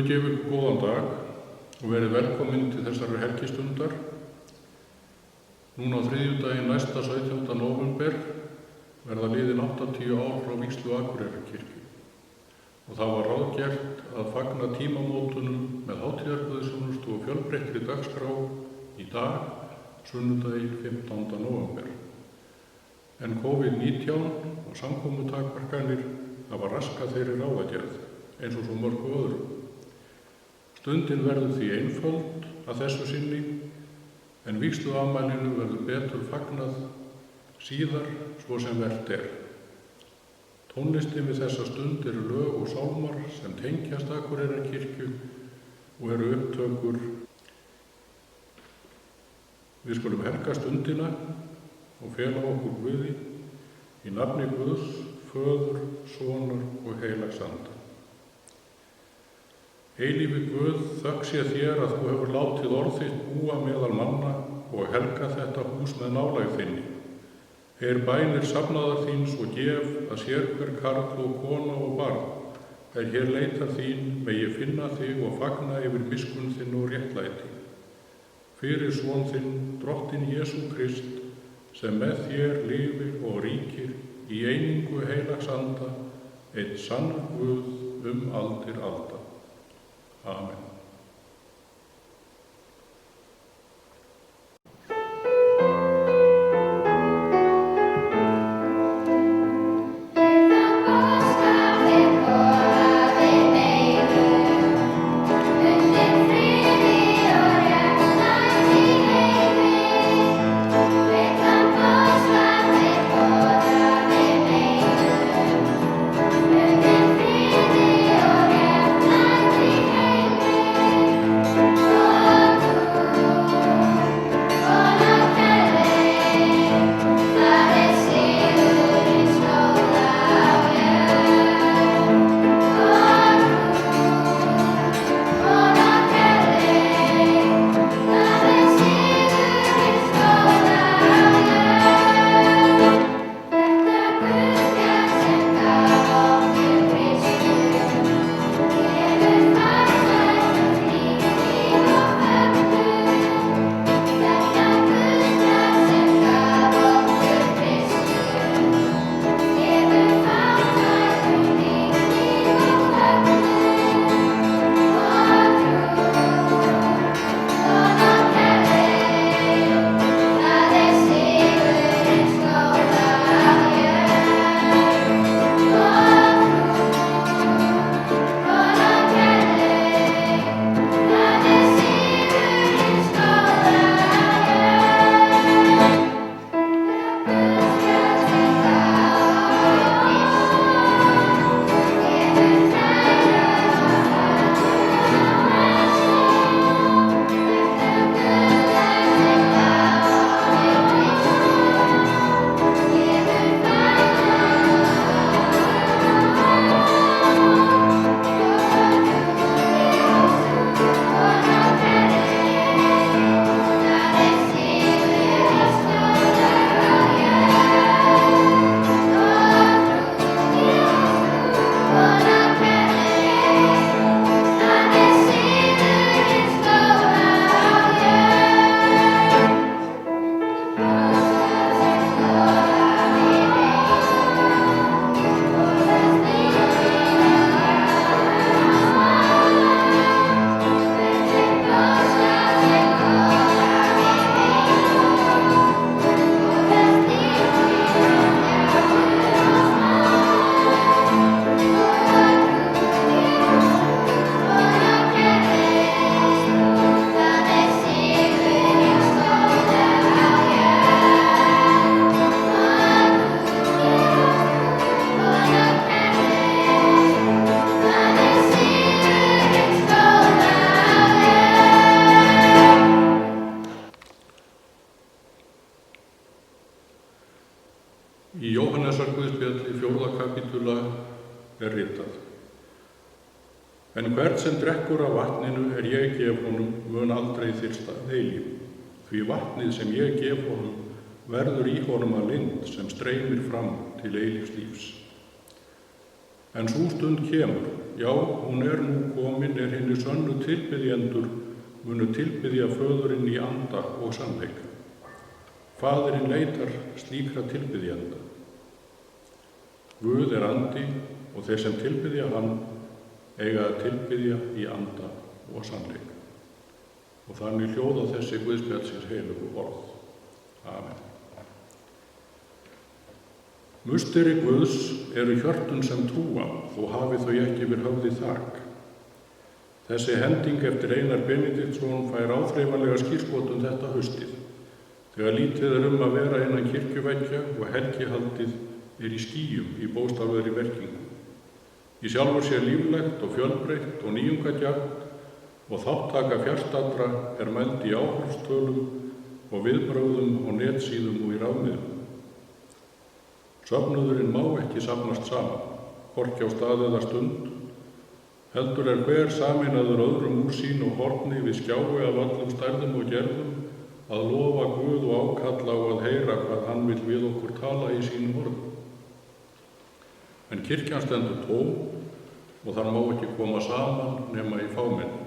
Guð gefi ykkur góðan dag og verið velkomin til þessari helgistundar. Núna á þriðjudaginn næsta 17. nóvember verða liðin 80 ár frá vígslu Akureyrarkirkju og það var ráðgert að fagna tímamótunum með hátíðarguðsþjónustu og fjölbreyttri dagskrá í dag, sunnudaginn 15. nóvember. En COVID-19 og samkomutakmarkanir hafa raskað þeirri ráðagerð eins og svo mörgu öðru. Stundin verður því einföld að þessu sinni, en vígsluafmælinu verður betur fagnað síðar svo sem vert er. Tónlistin við þessa stund eru lög og sálmar sem tengjast Akureyrarkirkju og eru upptökur. Við skulum helga stundina og fela okkur Guði í nafni Guðs, Föður, Sonar og Heilags Anda. Eilífi Guð, þökk sé þér að þú hefur látið orð þitt búa meðal manna og helga þetta hús með nálægð þinni. Heyr bænir safnaðar þíns og gef að sér hver karl og kona og barn hér leitar þín megi finna þig og fagna yfir miskunn þinn og réttlæti. Fyrir son þinn, Drottinn Jesú Krist, sem með þér lifir og ríkir í einingu Heilags Anda, einn sann Guð aldir alda. Amen. Í Jóhannesarguðspjalli 4. kapítula ritað: En hvern sem drekkur af vatninu ég gef honum mun aldrei þyrsta að eilífu, því vatnið sem ég gef honum verður í honum að lind sem streymir fram til eilífs lífs. En sú stund kemur, já, hún nú komin, hinir sönnu tilbiðjendur munu tilbiðja föðurinn í anda og sannleika. Faðirinn leitar slíkra tilbiðjenda. Guð andi og þeir sem tilbiðja hann eiga að tilbiðja í anda og sannleika. Og þannig hljóða þessi Guðspjallsins heilugu orð. Amen. Musteri Guðs eru hjörtun sem trúa, þó hafi þau ekki yfir höfði þak. Þessi hending eftir Einar Benediktsson fær áþreifanlega skírskotun þetta haustið, þegar lítið að vera innan kirkjuveggja og helgihaldið í skýjum í bókstaflegri merkingu. Í sjálfu sér líflegt og fjölbreytt og nýjungadjarnt og þáttaka fjarstadra mæld í áhorfstölum og viðbrögðum á netsíðum og í rafmiðlum. Söfnuðurinn má ekki safnast saman, hvorki á stað eða stund, heldur hver sameinaður öðrum úr sín og horni við skjái af öllum stærðum og gerðum að lofa Guð og ákalla og að heyra hvað hann vill við okkur tala í sínum orðum. En kirkjan stendur tóm og þar má ekki koma saman nema í fámenni.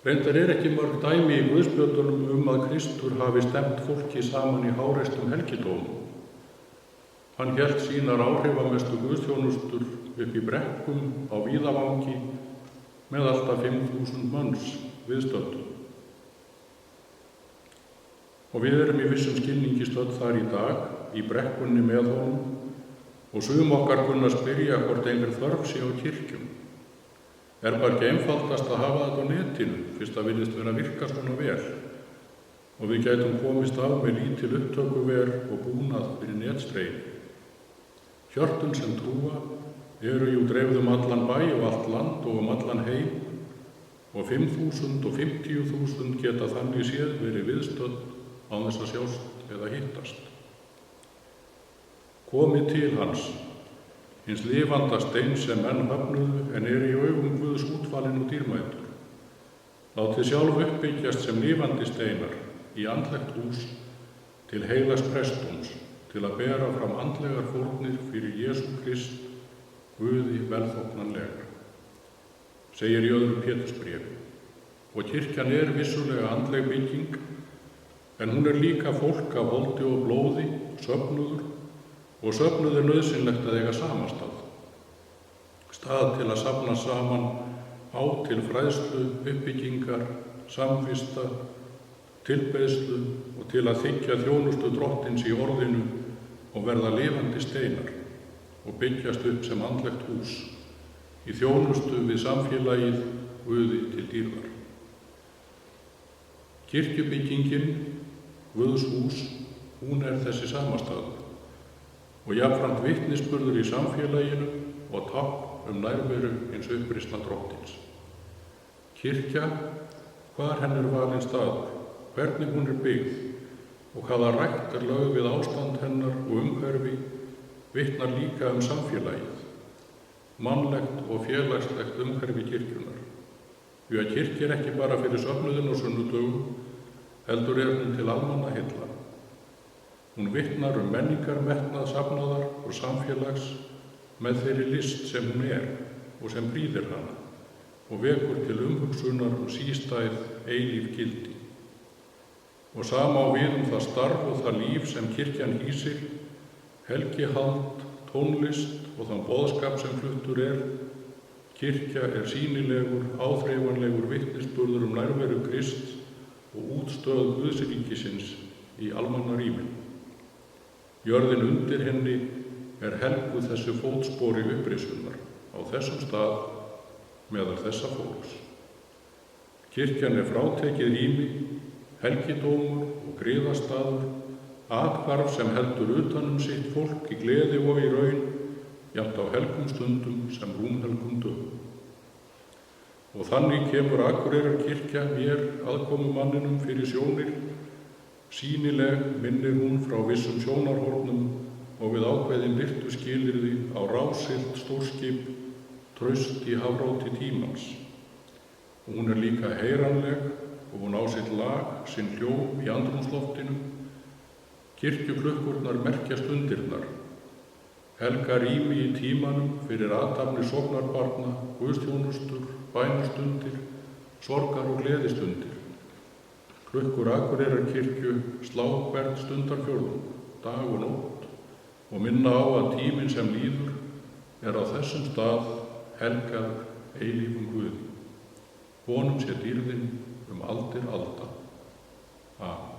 Reyndar ekki mörg dæmi í Guðspjöllunum að Kristur hafi stemt fólki saman í háreistum helgidómum. Hann hélt sínar áhrifamestu guðsþjónustur upp í brekkum á Víðavangi með alltaf 5.000 manns viðstöddum. Og við í vissum skilningi stödd þar í dag, í brekkunni með honum, og sum okkar kunna spyrja hvort einhver þörf sé á kirkjum. Bara ekki einfaldast að hafa þetta á netinu, fyrst það virðist vera að virka svona vel, og við gætum komist af með lítil upptökuver og búnað fyrir netstreymi. Hjörtun sem trúa jú dreifð allan bæ og allt land og allan heim, og 5.000 og 50.000 geta þannig séð verið viðstödd án þess að sjást eða hittast. Komið til hans, hins lifanda stein sem menn höfnuðu en í augum Guðs útvalinn og dýrmætur. Látið sjálf uppbyggjast sem lifandi steinar í andlegt hús til heilags prestdóms, til að bera fram andlegar fórnir fyrir Jesú Krist, Guði velþóknanlega, segir í öðru Pétursbréfi. Og kirkjan vissulega andleg bygging, en hún líka fólk af holdi og blóði, söfnuður, og söfnuð nauðsynlegt að eiga samastað. Stað til að safna saman á til fræðslu, uppbyggingar, samvista, tilbeiðslu og til að þiggja þjónustu Drottins í orðinu og verða lifandi steinar og byggjast upp sem andlegt hús í þjónustu við samfélagið Guði til dýrðar. Kirkjubyggingin, Guðs hús, hún þessi samastaður og jafnframt vitnisburður í samfélaginu og tákn nærveru hins uppristna Drottins. Kirkja, hvar henni valinn staður, hvernig hún byggð og hvaða rækt lögð við ástand hennar og umhverfi, vitnar líka samfélagið, mannlegt og félagslegt umhverfi kirkjunnar. Því að kirkja ekki bara fyrir söfnuðinn og sunnudögum, heldur hún til almannaheilla. Hún vitnar menningarmetnað safnaðar og samfélags með þeirri list sem hún og sem prýðir hana og vekur til umhugsunar sístæð eilíf gildi. Og sama á við það starf og það líf sem kirkjan hýsir, helgihald, tónlist og þann boðskap sem fluttur Kirkja sýnilegur, áþreifanlegur vitnisburður nærveru Krists og útstöð Guðsríkisins í almannarýminu. Jörðin undir henni helguð þessu fótspori upprisunnar á þessum stað meðal þessa fólks. Kirkjan frátekið rými, helgidómur og griðastaður, athvarf sem heldur utan sitt fólk í gleði og í raun, jafnt á helgum stundum sem rúmhelgum dögum. Og þannig kemur Akureyrarkirkja mér, aðkomumanninum, fyrir sjónir. Sýnileg minnir hún frá vissum sjónarhornum og við ákveðin virtu skilyrði á rásilt stórskip, traust í hafráti tímans. Og hún líka heyranleg og hún á sitt lag, sinn hljóm í andrúmsloftinu. Kirkjuklukkurnar merkja stundirnar helga rými í tímanum fyrir athafnir sóknarbarna, guðsþjónustur, bænastundir, sorgar og gleðistundir. Klukkur Akureyrarkirkju slá hvern stundarfjórðung, dag og nótt, og minna á að tíminn sem líður er á þessum stað helgaður eilífum Guði. Honum sé dýrðin aldir alda. Amen.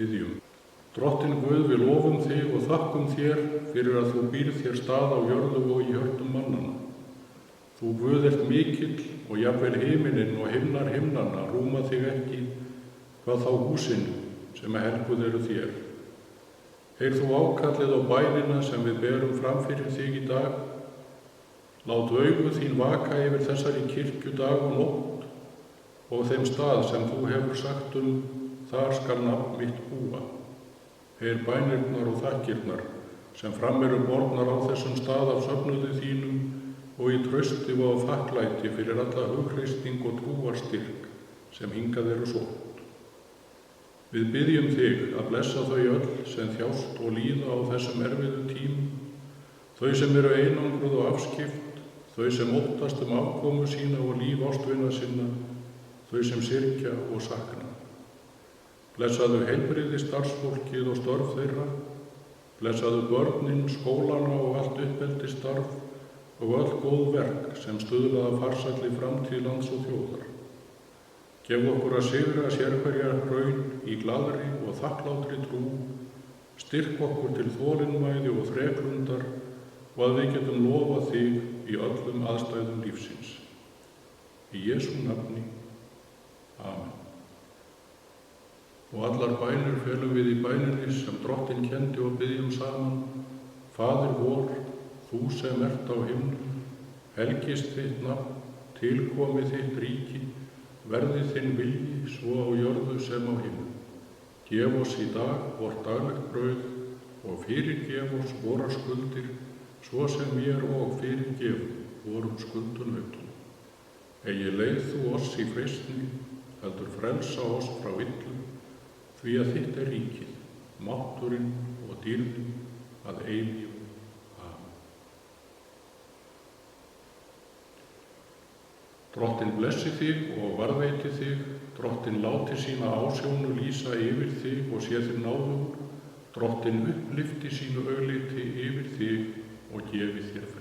Biðjum. Drottinn Guð, við lofum þig og þakkum þér fyrir að þú býrð þér stað á jörðu og í hjörtum mannanna. Þú Guð ert mikill og jafnvel himinin og himnar himnanna rúma þig ekki, hvað þá húsin sem helguð eru þér. Heyr þú ákallið á bænina sem við berum fram fyrir þig í dag. Lát augu þín vaka yfir þessari kirkju dag og nótt og þeim stað sem þú hefur sagt þar skal nafn mitt búa. Heyr bænirnar og þakkirnar sem fram eru bornar á þessum stað af söfnuði þínum og í trausti og á þakklæti fyrir alla hugreisting og trúarstyrk sem hingað eru sótt. Við biðjum þig að blessa þau öll sem þjást og líða á þessum erfiðu tímum, þau sem eru einangruð og afskipt, þau sem óttast afkomu sína og líf ástvina sinna, þau sem syrgja og sakna. Blessaðu heilbrigði starfsfólkið og störf þeirra, blessaðu börnin, skólana og allt uppeldisstarf og öll góð verk sem stuðla að farsælli framtíð lands og þjóðar. Gef okkur að sigra sérhverja raun í glaðri og þakklátri trú, styrk okkur til þolinmæði og þreklundar og að við getum lofað þig í öllum aðstæðum lífsins. Í Jesú nafni. Amen. Og allar bænir felum við í bæninni sem Drottinn kenndi og biðjum saman. Faðir vor, þú sem ert á himnum, helgist þitt nafn, tilkomi þitt ríki, verði þinn vilji svo á jörðu sem á himnum. Gef oss í dag vort daglegt brauð og fyrirgef oss vorar skuldir, svo sem vér og fyrirgefum vorum skuldunautum. Eigi leið þú oss í freistni, heldur frelsa oss frá illu, því að þitt er ríkið, mátturinn og dýrðin að eilífu. Amen. Drottinn blessi þig og varðveiti þig, Drottinn láti sína ásjónu lýsa yfir þig og sé þig náðugur, Drottinn upplyfti sínu augliti yfir þig og gefi þér frið.